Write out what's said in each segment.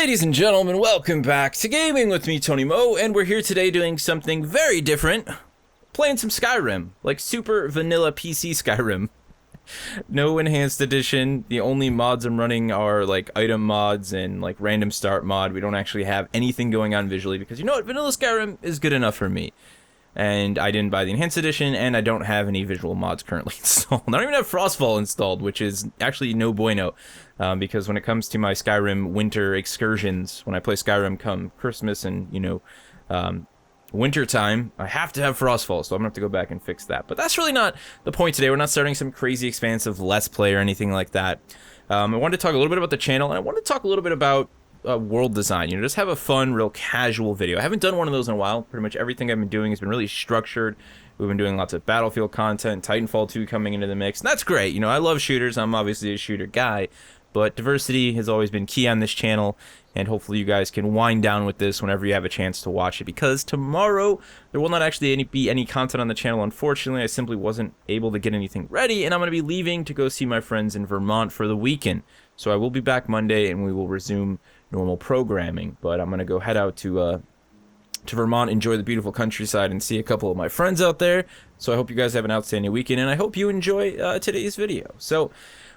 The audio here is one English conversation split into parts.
Ladies and gentlemen, welcome back to Gaming with me, Tony Mo, and we're here today doing something very different. Playing some Skyrim, like super vanilla PC Skyrim. No enhanced edition. The only mods I'm running are like item mods and like random start mod. We don't actually have anything going on visually because you know what? Vanilla Skyrim is good enough for me. And I didn't buy the enhanced edition, and I don't have any visual mods currently installed. I don't even have Frostfall installed, which is actually no bueno. Because when it comes to my Skyrim winter excursions, when I play Skyrim come Christmas and, you know, winter time, I have to have Frostfall, so I'm gonna have to go back and fix that. But that's really not the point today. We're not starting some crazy expansive Let's Play or anything like that. I wanted to talk a little bit about the channel, and I wanted to talk a little bit about world design. You know, just have a fun, real casual video. I haven't done one of those in a while. Pretty much everything I've been doing has been really structured. We've been doing lots of Battlefield content, Titanfall 2 coming into the mix, and that's great. You know, I love shooters. I'm obviously a shooter guy. But diversity has always been key on this channel, and hopefully you guys can wind down with this whenever you have a chance to watch it, because tomorrow there will not actually be any content on the channel, unfortunately. I simply wasn't able to get anything ready, and I'm going to be leaving to go see my friends in Vermont for the weekend. So I will be back Monday, and we will resume normal programming, but I'm going to go head out to Vermont, enjoy the beautiful countryside, and see a couple of my friends out there. So I hope you guys have an outstanding weekend, and I hope you enjoy today's video. So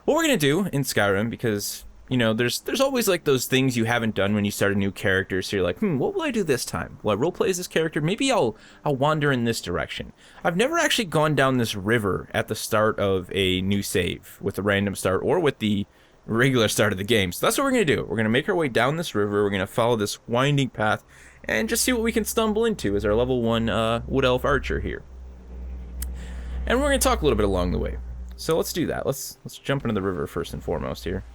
what we're going to do in Skyrim, because, you know, there's always, like, those things you haven't done when you start a new character, so you're like, what will I do this time? Will I roleplay as this character? Maybe I'll wander in this direction. I've never actually gone down this river at the start of a new save, with a random start, or with the regular start of the game. So that's what we're going to do. We're going to make our way down this river, we're going to follow this winding path, and just see what we can stumble into as our level 1 Wood Elf Archer here. And we're going to talk a little bit along the way. So let's do that. Let's jump into the river first and foremost here.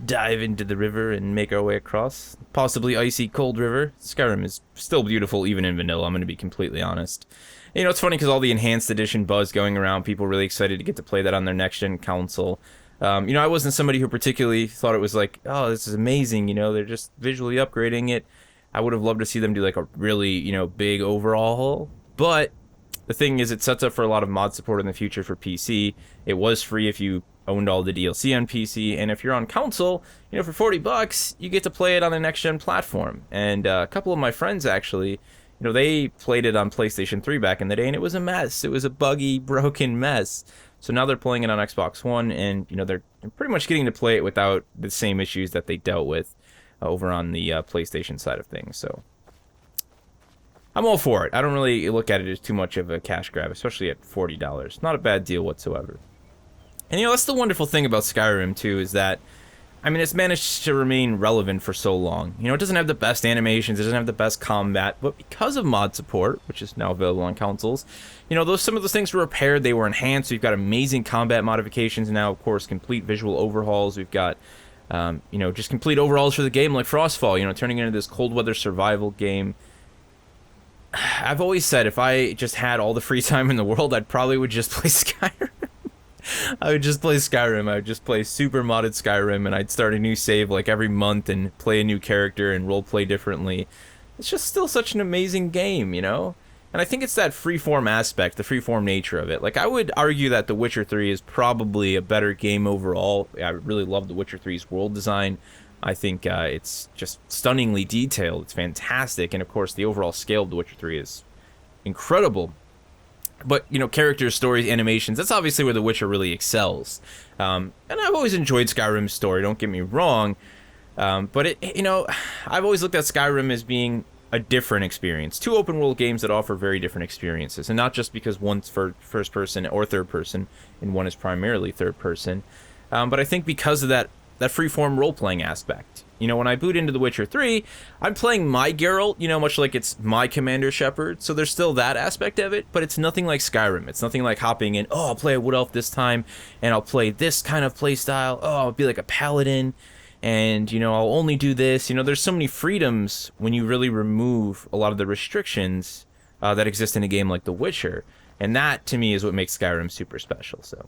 Dive into the river and make our way across. Possibly icy cold river. Skyrim is still beautiful even in vanilla, I'm going to be completely honest. You know, it's funny because all the enhanced edition buzz going around, people really excited to get to play that on their next-gen console. You know, I wasn't somebody who particularly thought it was like, oh, this is amazing, you know, they're just visually upgrading it. I would have loved to see them do like a really, you know, big overhaul, but the thing is, it sets up for a lot of mod support in the future for PC. It was free if you owned all the DLC on PC, and if you're on console, you know, for 40 bucks, you get to play it on the next-gen platform. And a couple of my friends, actually, you know, they played it on PlayStation 3 back in the day, and it was a mess. It was a buggy, broken mess. So now they're playing it on Xbox One, and, you know, they're pretty much getting to play it without the same issues that they dealt with over on the PlayStation side of things, so I'm all for it. I don't really look at it as too much of a cash grab, especially at $40. Not a bad deal whatsoever. And, you know, that's the wonderful thing about Skyrim, too, is that, I mean, it's managed to remain relevant for so long. You know, it doesn't have the best animations, it doesn't have the best combat, but because of mod support, which is now available on consoles, you know, some of those things were repaired, they were enhanced. We've got amazing combat modifications now, of course, complete visual overhauls. We've got, you know, just complete overhauls for the game, like Frostfall, you know, turning into this cold weather survival game. I've always said if I just had all the free time in the world, I'd probably would just play Skyrim. I would just play Skyrim. I would just play super modded Skyrim, and I'd start a new save like every month and play a new character and roleplay differently. It's just still such an amazing game, you know? And I think it's that freeform aspect, the freeform nature of it. Like, I would argue that The Witcher 3 is probably a better game overall. I really love The Witcher 3's world design. I think it's just stunningly detailed. It's fantastic. And, of course, the overall scale of The Witcher 3 is incredible. But, you know, characters, stories, animations, that's obviously where The Witcher really excels. And I've always enjoyed Skyrim's story, don't get me wrong. But, you know, I've always looked at Skyrim as being a different experience. Two open-world games that offer very different experiences. And not just because one's for first person or third person, and one is primarily third person. But I think because of that freeform role-playing aspect. You know, when I boot into The Witcher 3, I'm playing my Geralt, you know, much like it's my Commander Shepard, so there's still that aspect of it, but it's nothing like Skyrim. It's nothing like hopping in, oh, I'll play a Wood Elf this time, and I'll play this kind of playstyle, oh, I'll be like a Paladin, and, you know, I'll only do this. You know, there's so many freedoms when you really remove a lot of the restrictions that exist in a game like The Witcher, and that, to me, is what makes Skyrim super special, so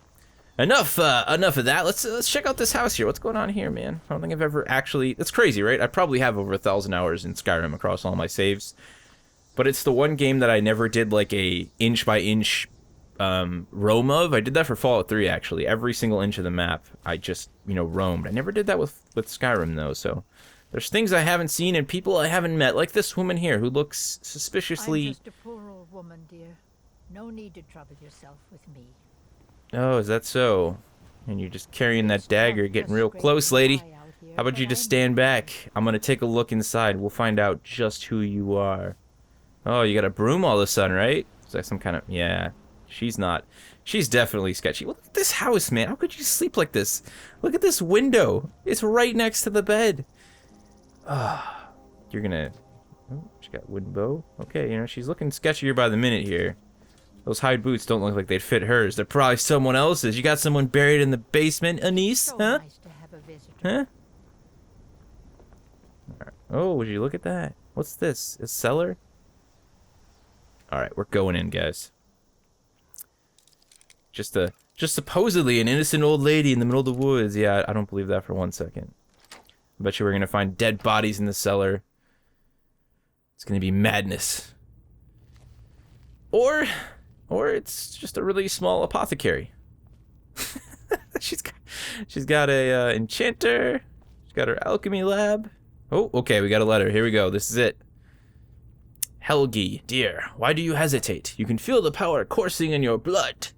enough of that. Let's check out this house here. What's going on here, man? I don't think I've ever actually... That's crazy, right? I probably have over 1,000 hours in Skyrim across all my saves. But it's the one game that I never did like a inch-by-inch roam of. I did that for Fallout 3, actually. Every single inch of the map, I just, you know, roamed. I never did that with Skyrim, though, so... There's things I haven't seen and people I haven't met, like this woman here, who looks suspiciously... I'm just a poor old woman, dear. No need to trouble yourself with me. Oh, is that so? And you're just carrying that dagger, getting real close, lady. How about you just stand back? I'm gonna take a look inside. We'll find out just who you are. Oh, you got a broom all of a sudden, right? Is that some kind of... Yeah. She's not... She's definitely sketchy. Look at this house, man. How could you sleep like this? Look at this window. It's right next to the bed. Ah, you're gonna... Oh, she got wooden bow. Okay, you know, she's looking sketchier by the minute here. Those hide boots don't look like they'd fit hers. They're probably someone else's. You got someone buried in the basement, Anise, So huh? nice to have a visitor. Huh? Alright. Oh, would you look at that? What's this? A cellar? Alright, we're going in, guys. Just supposedly an innocent old lady in the middle of the woods. Yeah, I don't believe that for 1 second. I bet you we're gonna find dead bodies in the cellar. It's gonna be madness. Or it's just a really small apothecary. she's got a enchanter. She's got her alchemy lab. Oh, okay, we got a letter. Here we go. This is it. Helgi, dear, why do you hesitate? You can feel the power coursing in your blood.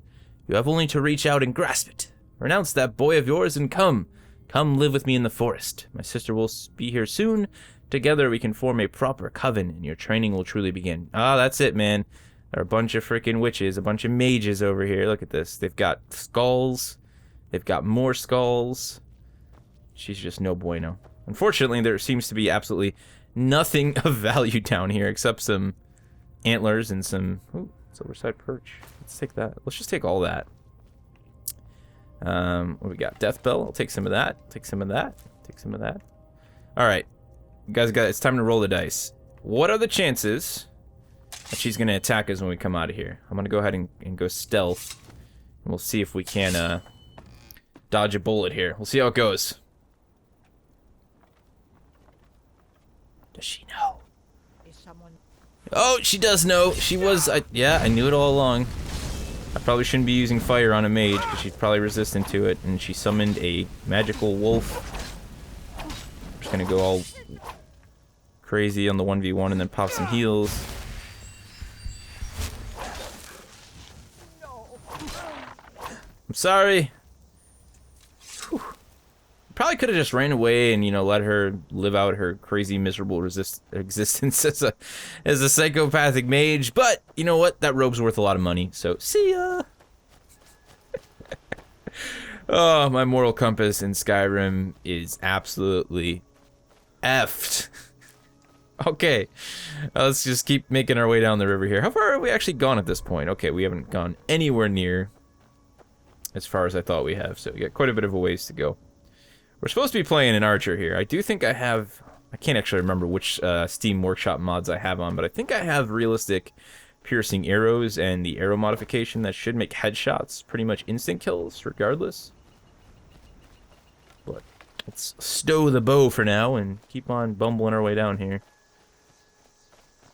You have only to reach out and grasp it. Renounce that boy of yours and come. Come live with me in the forest. My sister will be here soon. Together we can form a proper coven, and your training will truly begin. Ah, that's it, man. There are a bunch of freaking witches, a bunch of mages over here. Look at this. They've got skulls. They've got more skulls. She's just no bueno. Unfortunately, there seems to be absolutely nothing of value down here except some antlers and some... Ooh, silverside perch. Let's take that. Let's just take all that. What we got? Death bell. I'll take some of that. Take some of that. Take some of that. All right, you guys got. It's time to roll the dice. What are the chances that she's gonna attack us when we come out of here? I'm gonna go ahead and go stealth, and we'll see if we can dodge a bullet here. We'll see how it goes. Does she know? Is someone... Oh, she does know. She was. Yeah, I knew it all along. I probably shouldn't be using fire on a mage, because she's probably resistant to it, and she summoned a magical wolf. I'm just gonna go all crazy on the 1v1 and then pop some heals. I'm sorry. Whew. Probably could have just ran away and, you know, let her live out her crazy, miserable existence as a psychopathic mage. But you know what? That robe's worth a lot of money. So see ya. Oh, my moral compass in Skyrim is absolutely effed. Okay, let's just keep making our way down the river here. How far have we actually gone at this point? Okay, we haven't gone anywhere near as far as I thought we have. So we got quite a bit of a ways to go. We're supposed to be playing an archer here. I do think I have... I can't actually remember which Steam Workshop mods I have on, but I think I have realistic piercing arrows and the arrow modification that should make headshots pretty much instant kills, regardless. But let's stow the bow for now and keep on bumbling our way down here.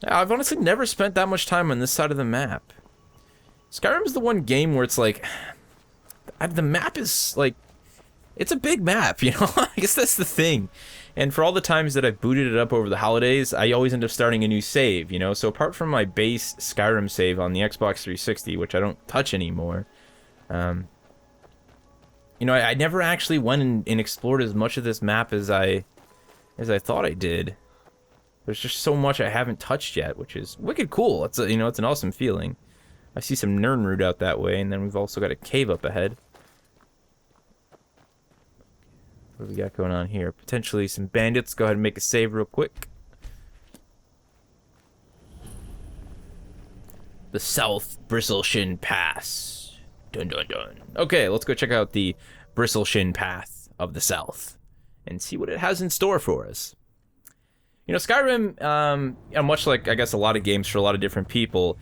I've honestly never spent that much time on this side of the map. Skyrim's the one game where it's like... the map is, like... It's a big map, you know? I guess that's the thing. And for all the times that I've booted it up over the holidays, I always end up starting a new save, you know? So apart from my base Skyrim save on the Xbox 360, which I don't touch anymore, you know, I never actually went and explored as much of this map as I thought I did. There's just so much I haven't touched yet, which is wicked cool. It's a, you know, it's an awesome feeling. I see some Nirnroot out that way, and then we've also got a cave up ahead. What do we got going on here? Potentially some bandits. Go ahead and make a save real quick. The South Bristleshin Pass. Dun dun dun. Okay, let's go check out the Bristleshin Path of the South and see what it has in store for us. You know, Skyrim, much like, I guess, a lot of games for a lot of different people,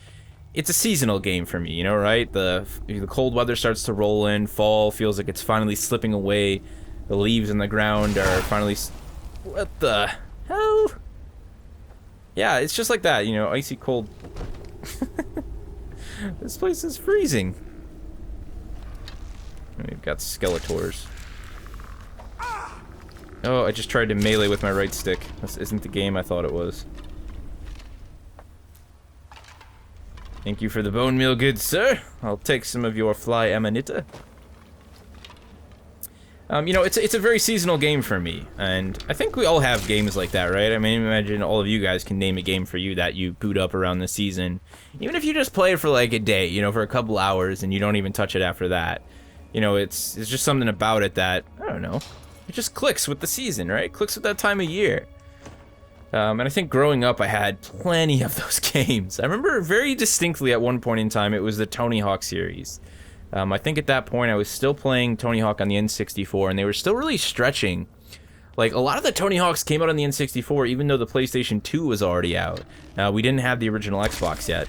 it's a seasonal game for me, you know, right? The cold weather starts to roll in, fall feels like it's finally slipping away. The leaves on the ground are finally... What the hell? Yeah, it's just like that, you know, icy cold... This place is freezing. We've got Skeletors. Oh, I just tried to melee with my right stick. This isn't the game I thought it was. Thank you for the bone meal, good sir. I'll take some of your fly amanita. You know, it's a very seasonal game for me, and I think we all have games like that, right? I mean, imagine all of you guys can name a game for you that you boot up around the season. Even if you just play it for like a day, you know, for a couple hours, and you don't even touch it after that. You know, it's just something about it that, I don't know, it just clicks with the season, right? Clicks with that time of year. And I think growing up, I had plenty of those games. I remember very distinctly at one point in time, it was the Tony Hawk series. I think at that point I was still playing Tony Hawk on the N64, and they were still really stretching. Like, a lot of the Tony Hawks came out on the N64, even though the PlayStation 2 was already out. We didn't have the original Xbox yet.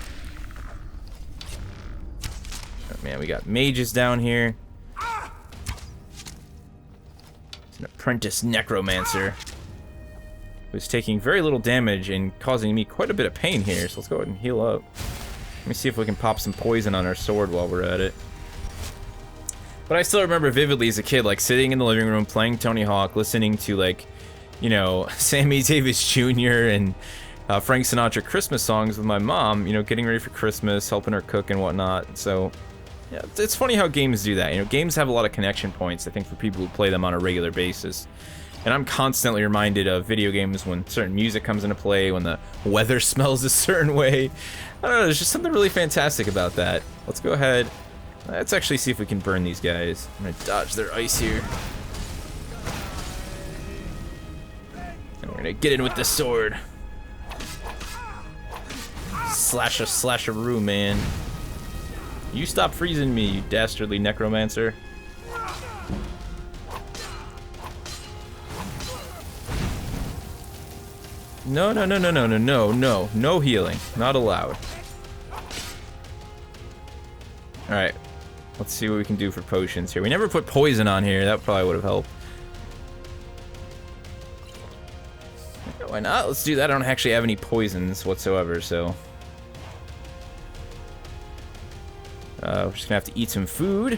Oh, man, we got mages down here. It's an apprentice necromancer who's taking very little damage and causing me quite a bit of pain here, so let's go ahead and heal up. Let me see if we can pop some poison on our sword while we're at it. But I still remember vividly as a kid, like, sitting in the living room playing Tony Hawk, listening to, like, you know, Sammy Davis Jr. and Frank Sinatra Christmas songs with my mom, you know, getting ready for Christmas, helping her cook and whatnot. So, yeah, it's funny how games do that. You know, games have a lot of connection points, I think, for people who play them on a regular basis. And I'm constantly reminded of video games when certain music comes into play, when the weather smells a certain way. I don't know, there's just something really fantastic about that. Let's go ahead. Let's actually see if we can burn these guys. I'm gonna dodge their ice here. And we're gonna get in with the sword. Slash-a-roo, man. You stop freezing me, you dastardly necromancer. No, no, no, no, no, no, no, no. No healing. Not allowed. Alright. Let's see what we can do for potions here. We never put poison on here. That probably would have helped. Why not? Let's do that. I don't actually have any poisons whatsoever, so... we're just gonna have to eat some food.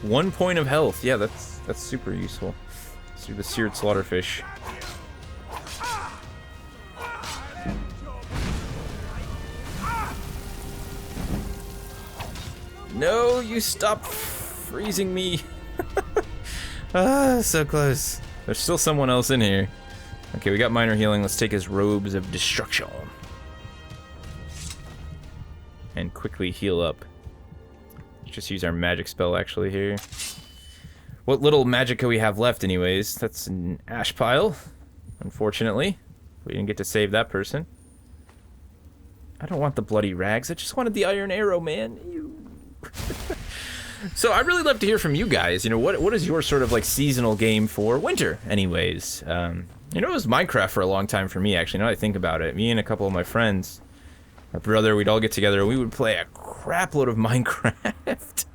1 point of health. Yeah, that's super useful. Let's do the seared slaughterfish. No, you stop freezing me. Ah, so close. There's still someone else in here. Okay, we got minor healing. Let's take his robes of destruction. And quickly heal up. Let's just use our magic spell actually here. What little magicka we have left anyways. That's an ash pile. Unfortunately. We didn't get to save that person. I don't want the bloody rags. I just wanted the iron arrow, man. So I'd really love to hear from you guys. You know, what is your sort of like seasonal game for winter anyways? You know, it was Minecraft for a long time for me, actually, now that I think about it. Me and a couple of my friends, my brother, we'd all get together and we would play a crap load of Minecraft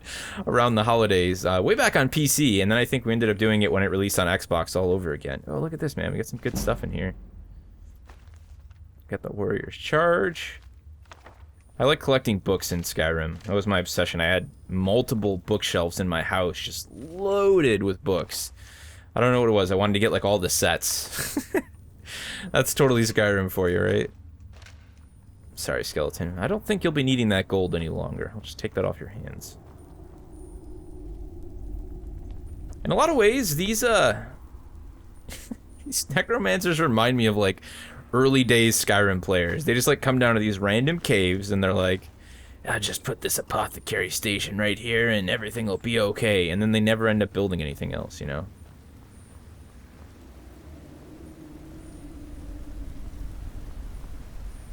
around the holidays, way back on PC, and then I think we ended up doing it when it released on Xbox all over again. Oh, look at this, man. We got some good stuff in here. Got the Warrior's Charge. I like collecting books in Skyrim. That was my obsession. I had multiple bookshelves in my house just loaded with books. I don't know what it was. I wanted to get like all the sets. That's totally Skyrim for you, right? Sorry, skeleton. I don't think you'll be needing that gold any longer. I'll just take that off your hands. In a lot of ways, these these necromancers remind me of like early days Skyrim players. They just like come down to these random caves and they're like, I just put this apothecary station right here and everything will be okay. And then they never end up building anything else, you know?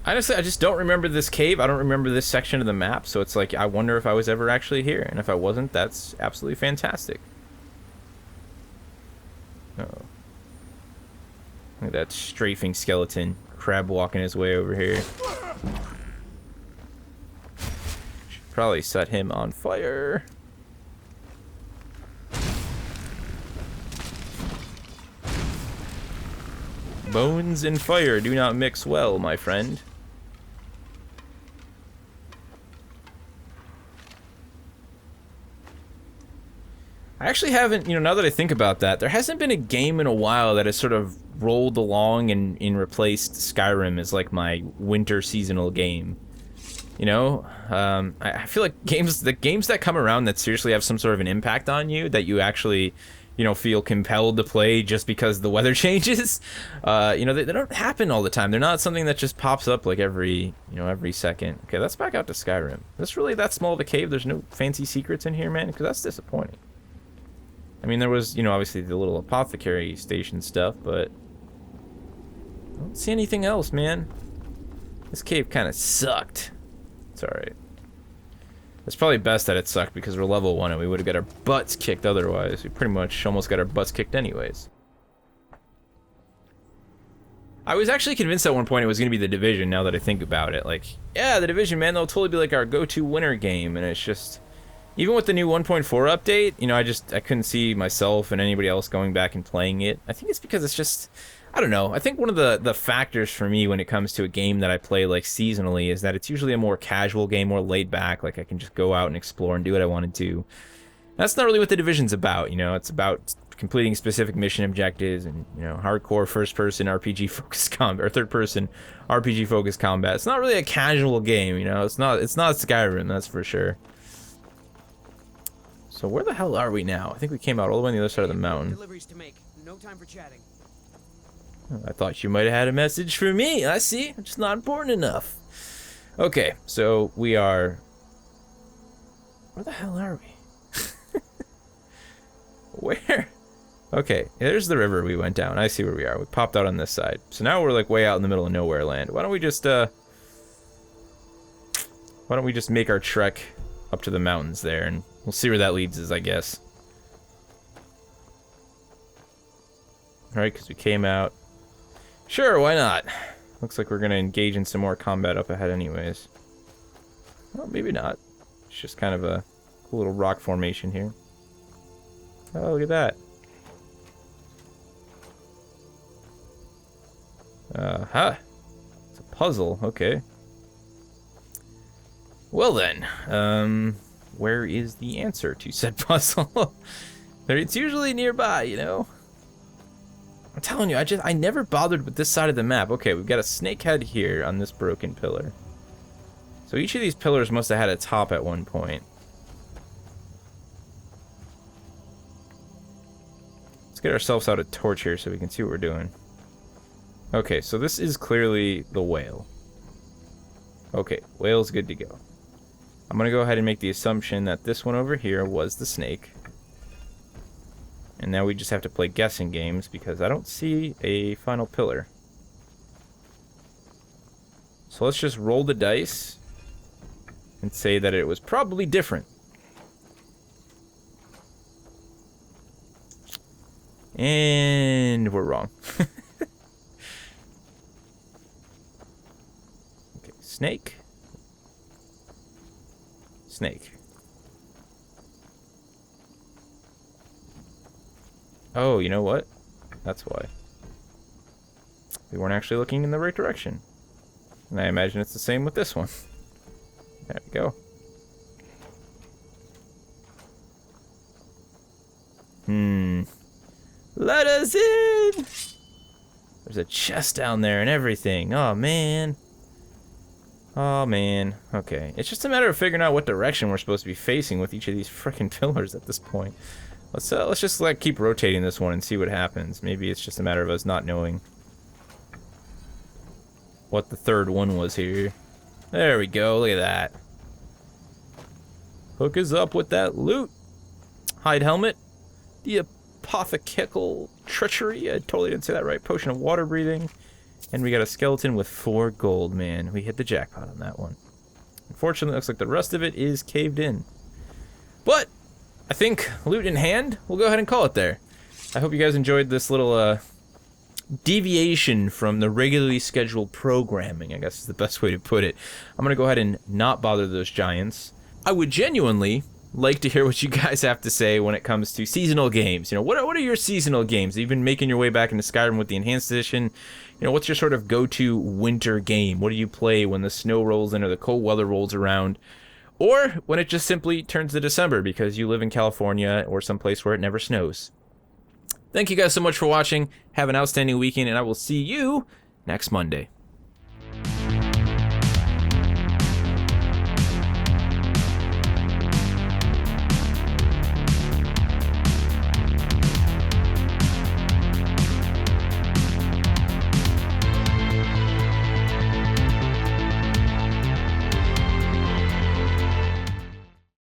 Honestly, I just don't remember this cave. I don't remember this section of the map. So it's like, I wonder if I was ever actually here. And if I wasn't, that's absolutely fantastic. Uh-oh. Look at that strafing skeleton crab walking his way over here. Should probably set him on fire. Bones and fire do not mix well, my friend. I actually haven't, now that I think about that, there hasn't been a game in a while that has sort of rolled along and replaced Skyrim as like my winter seasonal game. I feel like the games that come around that seriously have some sort of an impact on you, that you actually, feel compelled to play just because the weather changes, they don't happen all the time. They're not something that just pops up like every second. Okay, let's back out to Skyrim. Is this really that small of a cave? There's no fancy secrets in here, man? Because that's disappointing. I mean, there was, obviously the little apothecary station stuff, but I don't see anything else, man. This cave kind of sucked. It's alright. It's probably best that it sucked because we're level 1 and we would have got our butts kicked otherwise. We pretty much almost got our butts kicked anyways. I was actually convinced at one point it was going to be The Division, now that I think about it. Like, yeah, The Division, man, they'll totally be like our go-to winter game, and it's just... Even with the new 1.4 update, I couldn't see myself and anybody else going back and playing it. I think it's because it's just... I don't know. I think one of the factors for me when it comes to a game that I play like seasonally is that it's usually a more casual game, more laid back. Like I can just go out and explore and do what I want to do. That's not really what The Division's about. It's about completing specific mission objectives and hardcore first-person RPG focused combat or third-person RPG focused combat. It's not really a casual game. It's not Skyrim, that's for sure. So where the hell are we now? I think we came out all the way on the other side of the mountain. Deliveries to make. No time for chatting. I thought you might have had a message for me. I see. I'm just not important enough. Okay, so we are... Where the hell are we? Where? Okay, there's the river we went down. I see where we are. We popped out on this side. So now we're like way out in the middle of nowhere land. Why don't we just make our trek up to the mountains there, and we'll see where that leads us, I guess. Alright, because we came out. Sure, why not? Looks like we're going to engage in some more combat up ahead anyways. Well, maybe not. It's just kind of a cool little rock formation here. Oh, look at that. It's a puzzle, okay. Well then, where is the answer to said puzzle? It's usually nearby, I'm telling you, I never bothered with this side of the map. Okay, we've got a snake head here on this broken pillar. So each of these pillars must have had a top at one point. Let's get ourselves out a torch here so we can see what we're doing. Okay, so this is clearly the whale. Okay, whale's good to go. I'm gonna go ahead and make the assumption that this one over here was the snake. And now we just have to play guessing games because I don't see a final pillar. So let's just roll the dice and say that it was probably different. And we're wrong. Okay, snake. Snake. Oh, you know what? That's why. We weren't actually looking in the right direction. And I imagine it's the same with this one. There we go. Let us in! There's a chest down there and everything. Oh, man. Oh, man. Okay. It's just a matter of figuring out what direction we're supposed to be facing with each of these frickin' pillars at this point. Let's just keep rotating this one and see what happens. Maybe it's just a matter of us not knowing what the third one was here. There we go. Look at that. Hook us up with that loot. Hide helmet. The apothetical treachery. I totally didn't say that right. Potion of water breathing. And we got a skeleton with 4 gold, man. We hit the jackpot on that one. Unfortunately, it looks like the rest of it is caved in. But I think, loot in hand, we'll go ahead and call it there. I hope you guys enjoyed this little deviation from the regularly scheduled programming, I guess is the best way to put it. I'm going to go ahead and not bother those giants. I would genuinely like to hear what you guys have to say when it comes to seasonal games. What are your seasonal games? You've been making your way back into Skyrim with the Enhanced Edition. What's your sort of go-to winter game? What do you play when the snow rolls in or the cold weather rolls around? or when it just simply turns to December because you live in California or someplace where it never snows. Thank you guys so much for watching. Have an outstanding weekend, and I will see you next Monday.